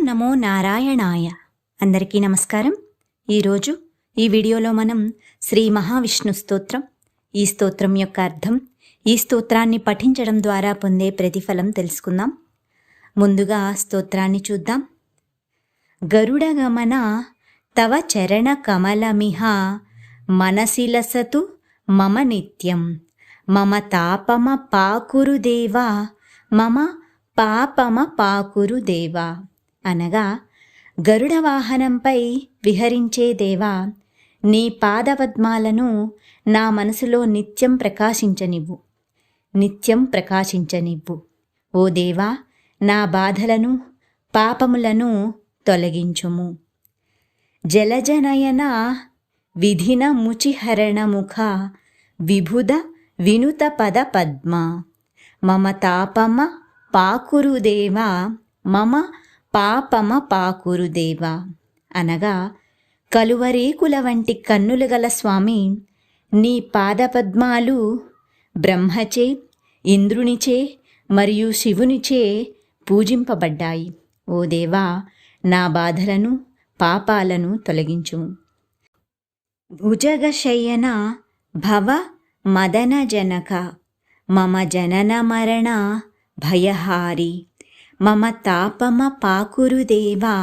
నమో నారాయణాయ. అందరికీ నమస్కారం. ఈరోజు ఈ వీడియోలో మనం శ్రీ మహావిష్ణు స్తోత్రం, ఈ స్తోత్రం యొక్క అర్థం, ఈ స్తోత్రాన్ని పఠించడం ద్వారా పొందే ప్రతిఫలం తెలుసుకుందాం. ముందుగా స్తోత్రాన్ని చూద్దాం. గరుడగమన తవ చరణ కమలమిహ మనసిలసతు మమ నిత్యం మమ తాపమ పాకురు దేవా మమ పాపమ పాకురు దేవా. అనగా, గరుడ వాహనంపై విహరించే దేవా, నీ పాదపద్మాలను నా మనసులో నిత్యం ప్రకాశించనివ్వు, నిత్యం ప్రకాశించనివ్వు. ఓ దేవా, నా బాధలను పాపములను తొలగించుము. జలజనయన విధిన ముచిహరణముఖ విభుద వినుత పద పద్మ మమ తాపమ పాకురు దేవా మమ పాపమ పాకురు దేవా. అనగా, కలువరేకుల వంటి కన్నులు గల స్వామి, నీ పాదపద్మాలు బ్రహ్మచే, ఇంద్రునిచే మరియు శివునిచే పూజింపబడ్డాయి. ఓ దేవా, నా బాధలను పాపాలను తొలగించుము. భుజగశయన భవ మదన జనక మమ జనన మరణ భయహారి మమ తాపమ పాకురు దేవా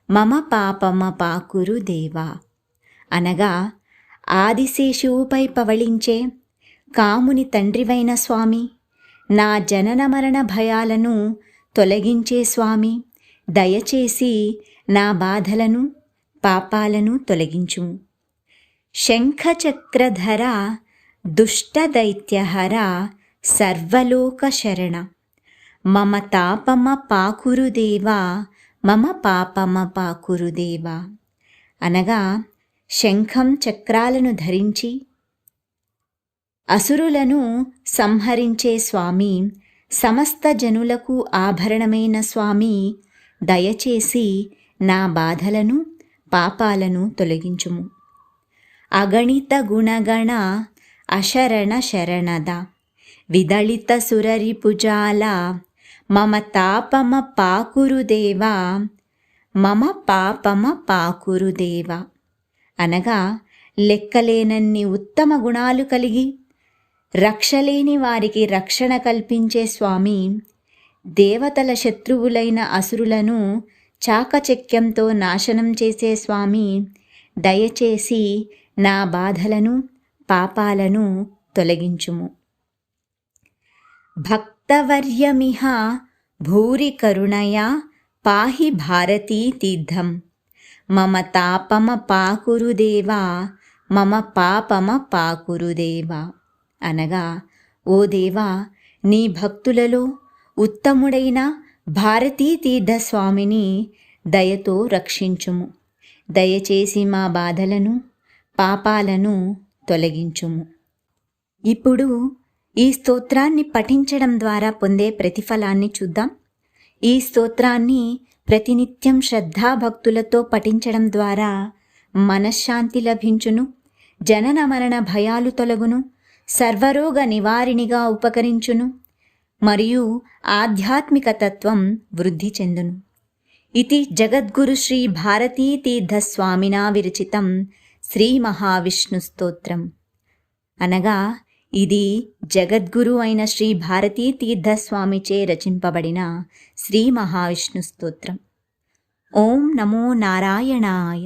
మమ పాపమ పాకురు దేవా. అనగా, ఆదిశేషువుపై పవళించే కాముని తండ్రివైన స్వామి, నా జనన మరణ భయాలను తొలగించే స్వామి, దయచేసి నా బాధలను పాపాలను తొలగించుము. శంఖచక్రధర దుష్టదైత్యహర సర్వలోక శరణ మమ తాపమ పాకురు దేవా మమ పాపమ పాకురు దేవా. అనగా, శంఖం చక్రాలను ధరించి అసురులను సంహరించే స్వామి, సమస్త జనులకు ఆభరణమైన స్వామి, దయచేసి నా బాధలను పాపాలను తొలగించుము. అగణిత గుణగణ అశరణ శరణద విదళిత సురరిపుజాల మమ తాపమ పాకురు దేవా మమ పాపమ పాకురు దేవా. అనగా, లెక్కలేనన్ని ఉత్తమ గుణాలు కలిగి రక్షలేని వారికి రక్షణ కల్పించే స్వామి, దేవతల శత్రువులైన అసురులను చాకచక్యంతో నాశనం చేసే స్వామి, దయచేసి నా బాధలను పాపాలను తొలగించుము. భక్తవర్యమిహ భూరి కరుణయా పాహి భారతీ తీర్థం మమ తాపమ పాకురు దేవా మమ పాపమ పాకురు దేవా. అనగా, ఓ దేవా, నీ భక్తులలో ఉత్తముడైన భారతీ తీర్థస్వామిని దయతో రక్షించుము. దయచేసి మా బాధలను పాపాలను తొలగించుము. ఇప్పుడు ఈ స్తోత్రాన్ని పఠించడం ద్వారా పొందే ప్రతిఫలాన్ని చూద్దాం. ఈ స్తోత్రాన్ని ప్రతినిత్యం శ్రద్ధాభక్తులతో పఠించడం ద్వారా మనశ్శాంతి లభించును, జనన మరణ భయాలు తొలగును, సర్వరోగ నివారిణిగా ఉపకరించును మరియు ఆధ్యాత్మిక తత్వం వృద్ధి చెందును. ఇది జగద్గురు శ్రీ భారతీ తీర్థస్వామినా విరచితం శ్రీ మహావిష్ణు స్తోత్రం. అనగా, ఇది జగద్గురు అయిన శ్రీ భారతీ తీర్థస్వామిచే రచింపబడిన శ్రీ మహావిష్ణు స్తోత్రం. ఓం నమో నారాయణాయ.